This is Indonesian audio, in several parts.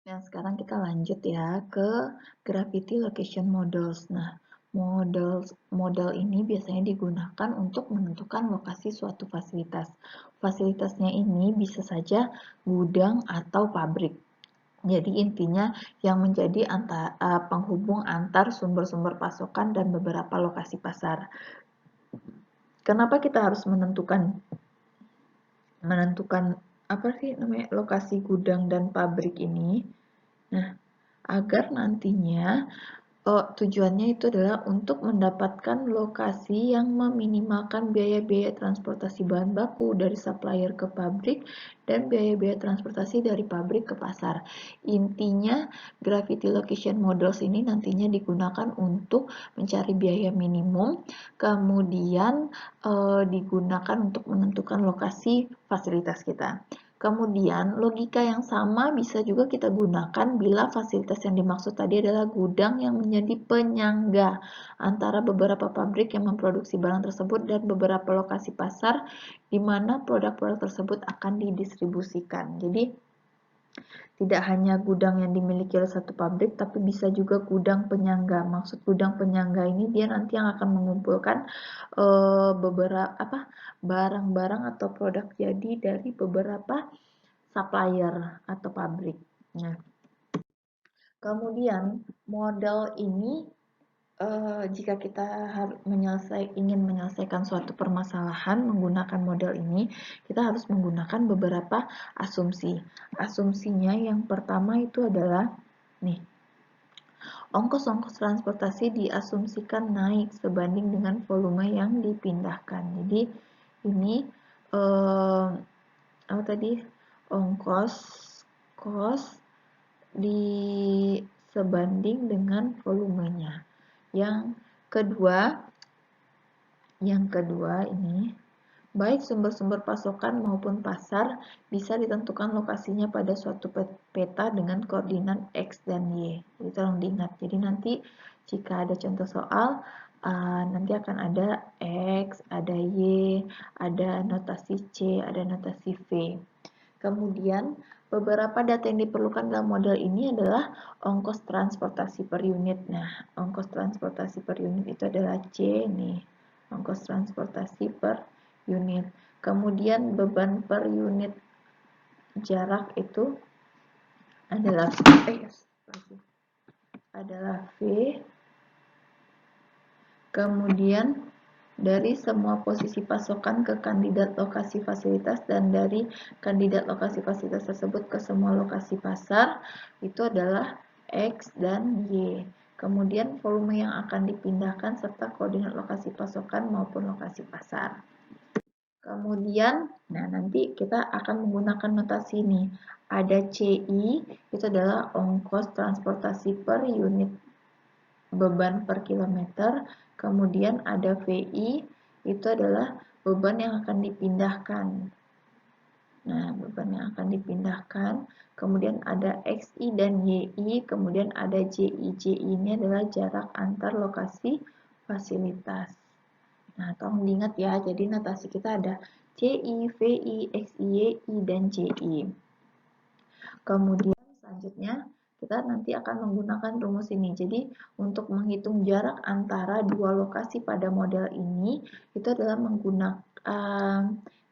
Nah, sekarang kita lanjut ya ke Gravity Location Models. Nah, model ini biasanya digunakan untuk menentukan lokasi suatu fasilitas. Fasilitasnya ini bisa saja gudang atau pabrik. Jadi intinya yang menjadi penghubung antar sumber-sumber pasokan dan beberapa lokasi pasar. Kenapa kita harus menentukan apa sih namanya lokasi gudang dan pabrik ini? Nah, agar nantinya tujuannya itu adalah untuk mendapatkan lokasi yang meminimalkan biaya-biaya transportasi bahan baku dari supplier ke pabrik dan biaya-biaya transportasi dari pabrik ke pasar. Intinya, Gravity Location Models ini nantinya digunakan untuk mencari biaya minimum, kemudian digunakan untuk menentukan lokasi fasilitas kita. Kemudian, logika yang sama bisa juga kita gunakan bila fasilitas yang dimaksud tadi adalah gudang yang menjadi penyangga antara beberapa pabrik yang memproduksi barang tersebut dan beberapa lokasi pasar di mana produk-produk tersebut akan didistribusikan. Jadi, tidak hanya gudang yang dimiliki oleh satu pabrik, tapi bisa juga gudang penyangga. Maksud gudang penyangga ini dia nanti yang akan mengumpulkan beberapa barang-barang atau produk jadi dari beberapa supplier atau pabrik. Nah, kemudian model ini jika kita ingin menyelesaikan suatu permasalahan menggunakan model ini, kita harus menggunakan beberapa asumsi. Asumsinya yang pertama itu adalah nih, ongkos-ongkos transportasi diasumsikan naik sebanding dengan volume yang dipindahkan. Jadi ini apa tadi? Ongkos sebanding dengan volumenya. Yang kedua ini, baik sumber-sumber pasokan maupun pasar bisa ditentukan lokasinya pada suatu peta dengan koordinat X dan Y. Jadi tolong diingat. Jadi nanti jika ada contoh soal, nanti akan ada X, ada Y, ada notasi C, ada notasi V. Kemudian, beberapa data yang diperlukan dalam model ini adalah ongkos transportasi per unit. Nah, ongkos transportasi per unit itu adalah C nih, ongkos transportasi per unit. Kemudian beban per unit jarak itu adalah V. Kemudian dari semua posisi pasokan ke kandidat lokasi fasilitas dan dari kandidat lokasi fasilitas tersebut ke semua lokasi pasar itu adalah X dan Y. Kemudian volume yang akan dipindahkan serta koordinat lokasi pasokan maupun lokasi pasar. Kemudian, nah nanti kita akan menggunakan notasi ini. Ada CI, itu adalah ongkos transportasi per unit beban per kilometer. Kemudian ada VI, itu adalah beban yang akan dipindahkan. Nah, beban yang akan dipindahkan. Kemudian ada XI dan YI, kemudian ada JI. JI ini adalah jarak antar lokasi fasilitas. Nah, tolong diingat ya, jadi notasi kita ada CI, VI, XI, YI, dan JI. Kemudian selanjutnya kita nanti akan menggunakan rumus ini. Jadi untuk menghitung jarak antara dua lokasi pada model ini, itu adalah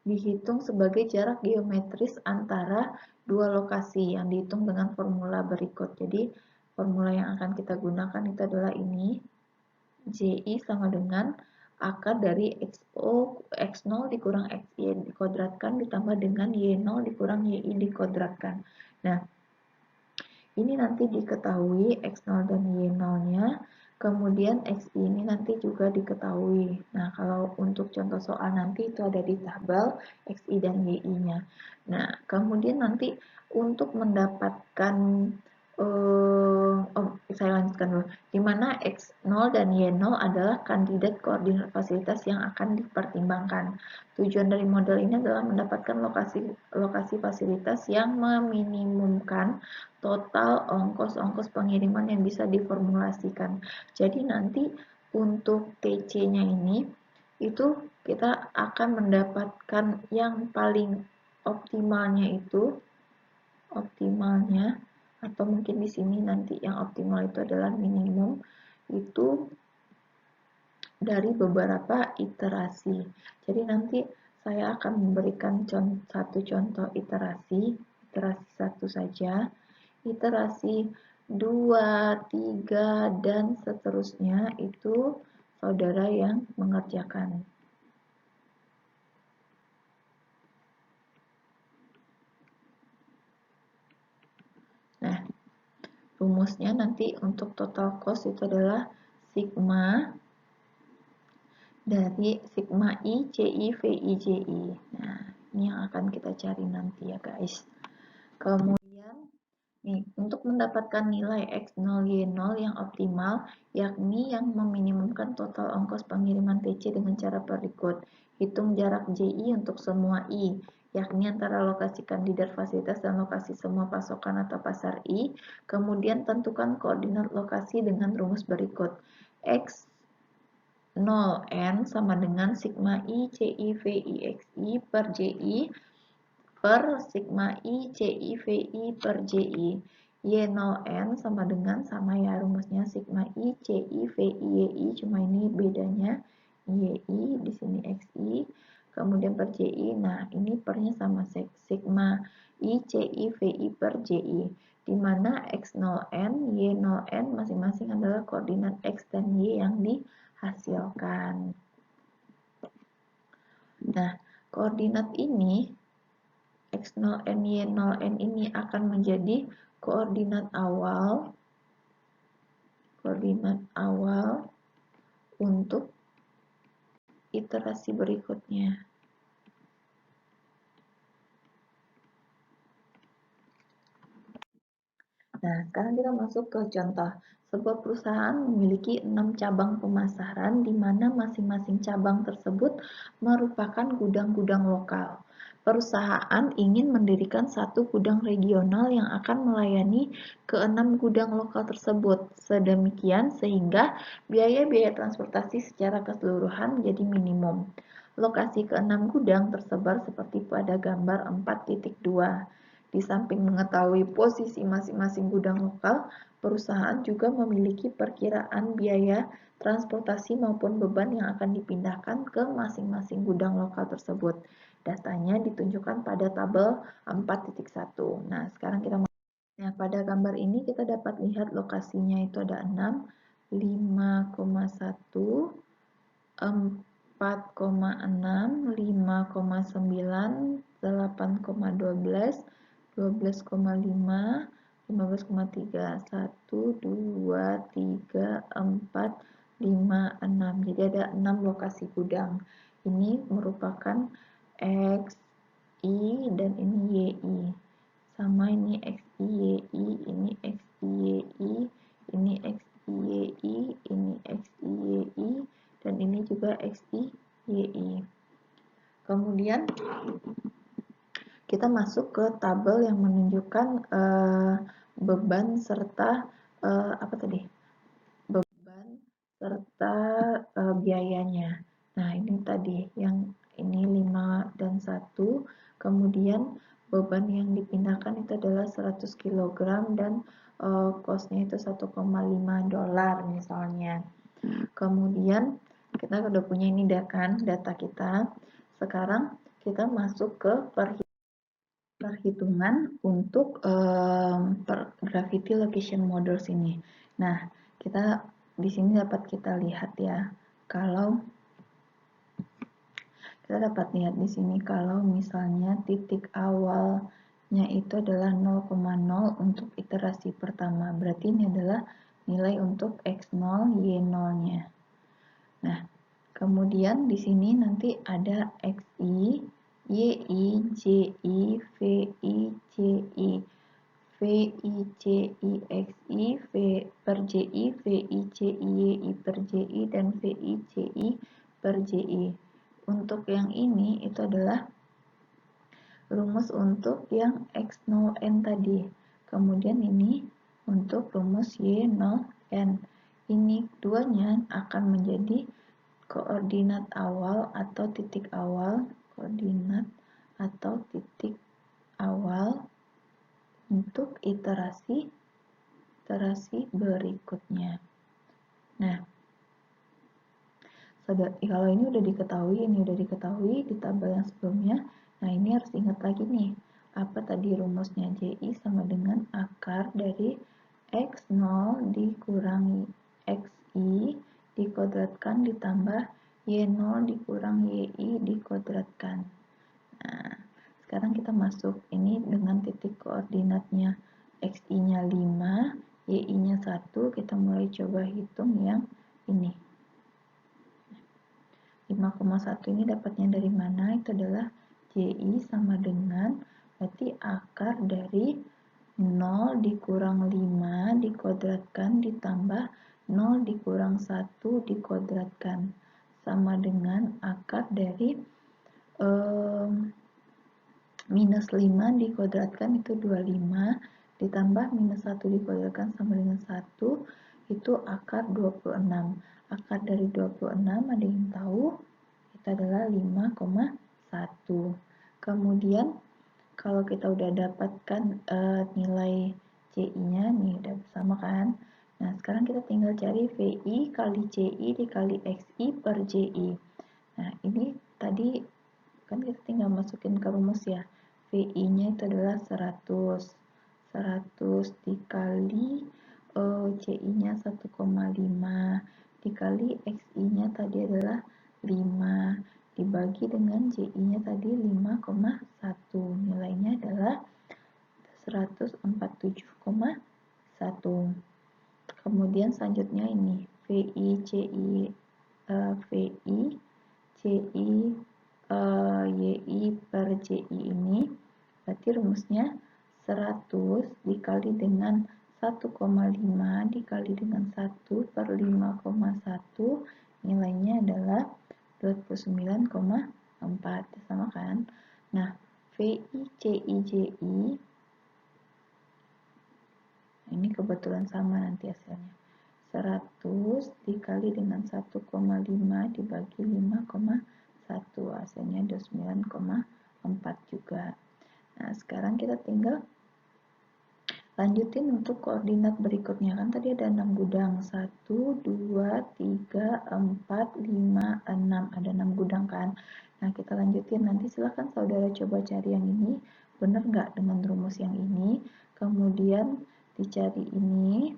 dihitung sebagai jarak geometris antara dua lokasi yang dihitung dengan formula berikut. Jadi formula yang akan kita gunakan itu adalah ini. JI sama dengan akar dari X0 dikurang XY dikuadratkan ditambah dengan Y0 dikurang YI dikuadratkan. Nah, ini nanti diketahui X0 dan Y0-nya, kemudian XI ini nanti juga diketahui. Nah, kalau untuk contoh soal nanti itu ada di tabel XI dan YI-nya. Nah, kemudian nanti untuk mendapatkan saya lanjutkan dulu. Di mana X0 dan Y0 adalah kandidat koordinat fasilitas yang akan dipertimbangkan. Tujuan dari model ini adalah mendapatkan lokasi fasilitas yang meminimumkan total ongkos-ongkos pengiriman yang bisa diformulasikan. Jadi nanti untuk TC-nya ini itu kita akan mendapatkan yang paling optimalnya atau mungkin di sini nanti yang optimal itu adalah minimum itu dari beberapa iterasi. Jadi nanti saya akan memberikan satu contoh iterasi satu saja, iterasi 2, 3, dan seterusnya itu saudara yang mengerjakan. Nah, rumusnya nanti untuk total cost itu adalah sigma dari sigma I, CI, VI, JI. Nah, ini yang akan kita cari nanti ya guys. Kemudian, nih, untuk mendapatkan nilai X0, Y0 yang optimal, yakni yang meminimumkan total ongkos pengiriman TC dengan cara berikut. Hitung jarak JI untuk semua I, yakni antara lokasi kandidat fasilitas dan lokasi semua pasokan atau pasar I. Kemudian tentukan koordinat lokasi dengan rumus berikut. X 0N sama dengan sigma I CI VI XI per JI per sigma I CI VI per JI. Y0N sama dengan, sama ya rumusnya, sigma I CI VI YI, cuma ini bedanya YI, di sini XI, kemudian per JI. Nah, ini pernya sama, sigma I CI VI per JI, di mana X0N, Y0N masing-masing adalah koordinat X dan Y yang dihasilkan. Nah, koordinat ini X0N, Y0N ini akan menjadi koordinat awal untuk iterasi berikutnya. Nah, sekarang kita masuk ke contoh. Sebuah perusahaan memiliki 6 cabang pemasaran di mana masing-masing cabang tersebut merupakan gudang-gudang lokal. Perusahaan ingin mendirikan satu gudang regional yang akan melayani ke-6 gudang lokal tersebut. Sedemikian sehingga biaya-biaya transportasi secara keseluruhan menjadi minimum. Lokasi ke-6 gudang tersebar seperti pada gambar 4.2. Di samping mengetahui posisi masing-masing gudang lokal, perusahaan juga memiliki perkiraan biaya transportasi maupun beban yang akan dipindahkan ke masing-masing gudang lokal tersebut. Datanya ditunjukkan pada tabel 4.1. Nah, sekarang kita pada gambar ini kita dapat lihat lokasinya itu ada 6, 5,1, 4,6, 5,9, 8,12, 12,5, 15,3, 1, 2, 3, 4, 5, 6. Jadi ada 6 lokasi gudang. Ini merupakan X, I, dan ini YI. Sama ini XI, YI, ini XI, YI, ini XI, YI, ini XI, YI, dan ini juga XI, YI. Kemudian kita masuk ke tabel yang menunjukkan beban serta beban serta biayanya. Nah, ini tadi yang ini 5 dan 1. Kemudian beban yang dipindahkan itu adalah 100 kg dan cost-nya itu $1,5 misalnya. Kemudian kita udah punya ini kan data kita. Sekarang kita masuk ke perhitungan untuk gravity location models ini. Nah, kita di sini dapat kita lihat ya, kalau kita dapat lihat di sini kalau misalnya titik awalnya itu adalah 0,0 untuk iterasi pertama, berarti ini adalah nilai untuk X0, Y0-nya. Nah, kemudian di sini nanti ada XI, YI, JI, VI, CI, VI, CI, XI, V per JI, VI, CI, YI per JI, dan VI, CI per JI. Untuk yang ini itu adalah rumus untuk yang X0N tadi. Kemudian ini untuk rumus Y0N. Ini duanya akan menjadi koordinat awal atau titik awal, koordinat atau titik awal untuk iterasi berikutnya. Nah, kalau ini udah diketahui di tabel yang sebelumnya. Nah, ini harus ingat lagi nih, apa tadi rumusnya? JI sama dengan akar dari X0 dikurangi XI dikuadratkan ditambah Y0 dikurang YI dikuadratkan. Nah, sekarang kita masuk ini dengan titik koordinatnya. XI-nya 5, YI-nya 1, kita mulai coba hitung yang ini. 5,1 ini dapatnya dari mana? Itu adalah JI sama dengan, berarti akar dari 0 dikurang 5 dikuadratkan ditambah 0 dikurang 1 dikuadratkan. Sama dengan akar dari minus 5 dikuadratkan itu 25 ditambah minus 1 dikuadratkan sama dengan 1 itu akar 26. Akar dari 26 ada yang tahu? Itu adalah 5,1. Kemudian kalau kita udah dapatkan nilai CI-nya nih udah bersama kan. Nah, sekarang kita tinggal cari VI kali CI dikali XI per JI. Nah, ini tadi kan kita tinggal masukin ke rumus ya. VI-nya itu adalah 100. 100 dikali CI-nya 1,5 dikali XI-nya tadi adalah 5 dibagi dengan JI-nya tadi 5,1. Nilainya adalah 147,1. Kemudian selanjutnya ini VI CI VI CI YI per JI ini berarti rumusnya 100 dikali dengan 1,5 dikali dengan 1 per 5,1 nilainya adalah 29,4 sama kan. Nah, VI CI JI ini kebetulan sama nanti hasilnya. 100 dikali dengan 1,5 dibagi 5,1 hasilnya 29,4 juga. Nah, sekarang kita tinggal lanjutin untuk koordinat berikutnya. Kan tadi ada 6 gudang. 1, 2, 3, 4, 5, 6. Ada 6 gudang kan. Nah, kita lanjutin. Nanti silahkan saudara coba cari yang ini. Benar nggak dengan rumus yang ini? Kemudian dicari ini.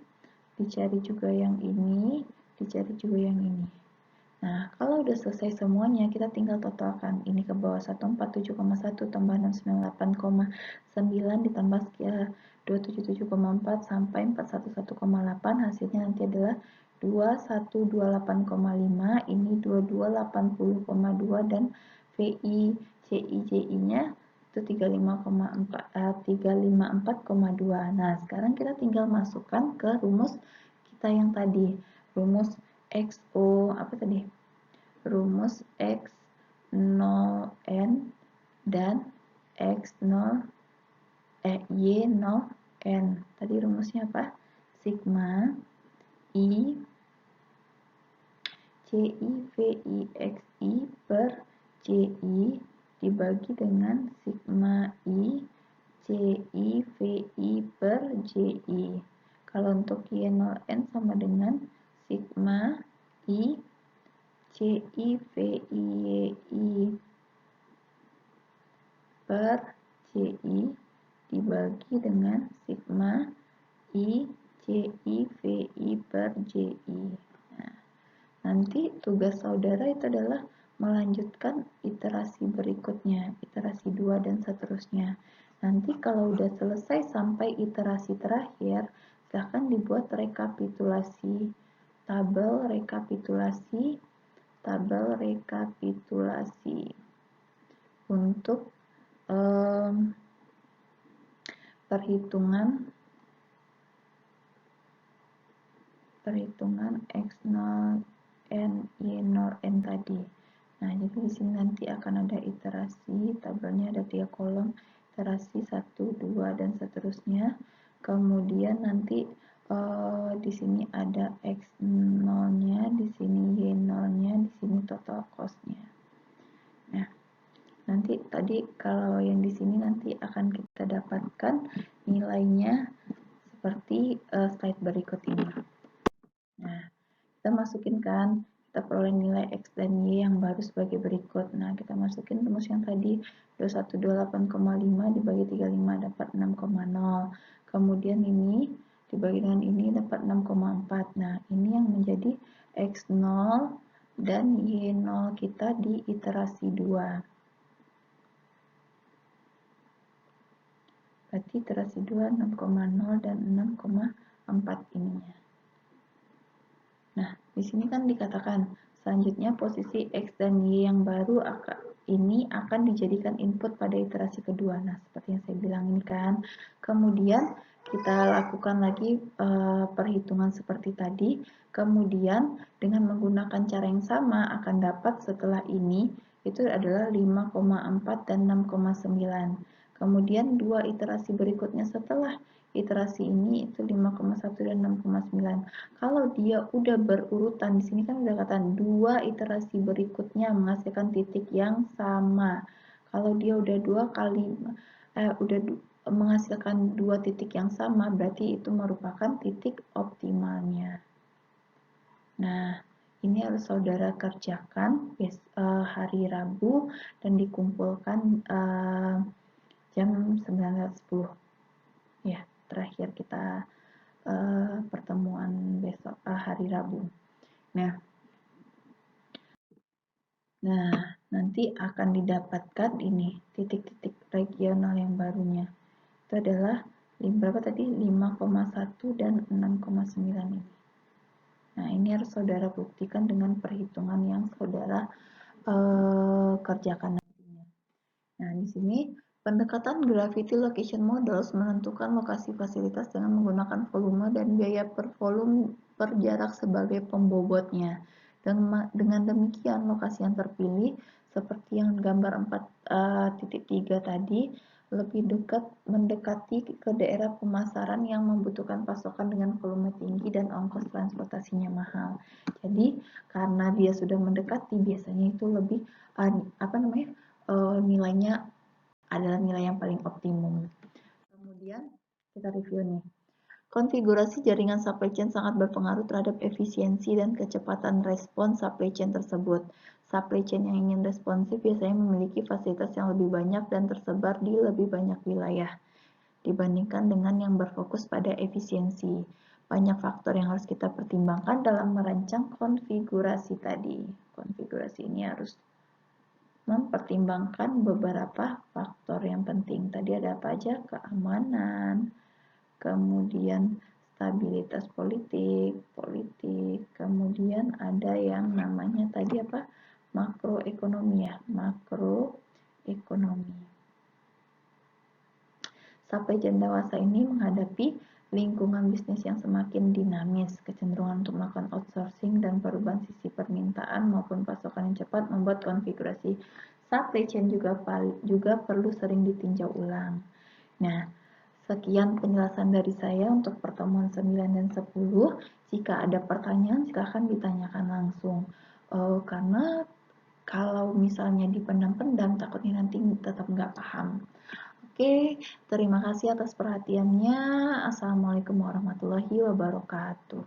Dicari juga yang ini. Dicari juga yang ini. Nah, kalau udah selesai semuanya, kita tinggal totalkan. Ini ke bawah 147,1 tambah 698,9 ditambah 277,4 sampai 411,8. Hasilnya nanti adalah 2128,5. Ini 2280,2 dan VI CIJI-nya itu 354,2. Nah, sekarang kita tinggal masukkan ke rumus kita yang tadi. Rumus XO apa tadi? Rumus X0N dan Y0N. Tadi rumusnya apa? Sigma I CI VI XI per CI dibagi dengan sigma I CI VI per JI. Kalau untuk Y0N sama dengan sigma I CI VI YI per JI dibagi dengan sigma I CI VI per JI. Nah, nanti tugas saudara itu adalah melanjutkan iterasi berikutnya, iterasi 2 dan seterusnya. Nanti kalau udah selesai sampai iterasi terakhir, silahkan dibuat rekapitulasi, tabel rekapitulasi untuk perhitungan X0 N Y0 N tadi. Nah, jadi di sini nanti akan ada iterasi, tabelnya ada 3 kolom, iterasi 1, 2 dan seterusnya. Kemudian nanti di sini ada X0-nya, di sini Y0-nya, di sini total cost-nya. Nah, nanti tadi kalau yang di sini nanti akan kita dapatkan nilainya seperti slide berikut ini. Nah, kita masukin kan, kita peroleh nilai X dan Y yang baru sebagai berikut. Nah, kita masukin rumus yang tadi 2128,5 dibagi 35 dapat 6,0. Kemudian ini dibagi dengan ini dapat 6,4. Nah, ini yang menjadi X0 dan Y0 kita di iterasi 2. Berarti iterasi 2 6,0 dan 6,4 ininya. Nah, di sini kan dikatakan selanjutnya posisi X dan Y yang baru ini akan dijadikan input pada iterasi kedua. Nah, seperti yang saya bilang ini kan. Kemudian kita lakukan lagi perhitungan seperti tadi. Kemudian dengan menggunakan cara yang sama akan dapat setelah ini itu adalah 5,4 dan 6,9. Kemudian dua iterasi berikutnya setelah iterasi ini itu 5,1 dan 6,9. Kalau dia udah berurutan, di sini kan udah kata dua iterasi berikutnya menghasilkan titik yang sama. Kalau dia udah menghasilkan dua titik yang sama, berarti itu merupakan titik optimalnya. Nah, ini harus saudara kerjakan hari Rabu dan dikumpulkan jam 19.10. Ya, terakhir kita pertemuan besok hari Rabu. Nah, nanti akan didapatkan ini titik-titik regional yang barunya. Itu adalah berapa tadi? 5,1 dan 6,9 ini. Nah, ini harus saudara buktikan dengan perhitungan yang saudara kerjakan nantinya. Nah, di sini pendekatan Gravity Location Models menentukan lokasi fasilitas dengan menggunakan volume dan biaya per volume per jarak sebagai pembobotnya. Dengan demikian, lokasi yang terpilih seperti yang gambar 4.3 tadi lebih mendekati ke daerah pemasaran yang membutuhkan pasokan dengan volume tinggi dan ongkos transportasinya mahal. Jadi, karena dia sudah mendekati, biasanya itu lebih nilainya adalah nilai yang paling optimum. Kemudian kita review nih. Konfigurasi jaringan supply chain sangat berpengaruh terhadap efisiensi dan kecepatan respon supply chain tersebut. Supply chain yang ingin responsif biasanya memiliki fasilitas yang lebih banyak dan tersebar di lebih banyak wilayah dibandingkan dengan yang berfokus pada efisiensi. Banyak faktor yang harus kita pertimbangkan dalam merancang konfigurasi tadi. Konfigurasi ini harus mempertimbangkan beberapa faktor yang penting. Tadi ada apa aja? Keamanan, kemudian stabilitas politik, kemudian ada yang namanya tadi apa? Makroekonomi ya, makroekonomi. Supply chain dewasa ini menghadapi lingkungan bisnis yang semakin dinamis, kecenderungan untuk melakukan outsourcing dan perubahan sisi permintaan maupun pasokan yang cepat membuat konfigurasi supply chain juga perlu sering ditinjau ulang. Nah, sekian penjelasan dari saya untuk pertemuan 9 dan 10. Jika ada pertanyaan, silakan ditanyakan langsung. Karena kalau misalnya dipendam-pendam, takutnya nanti tetap nggak paham. Oke, terima kasih atas perhatiannya. Assalamualaikum warahmatullahi wabarakatuh.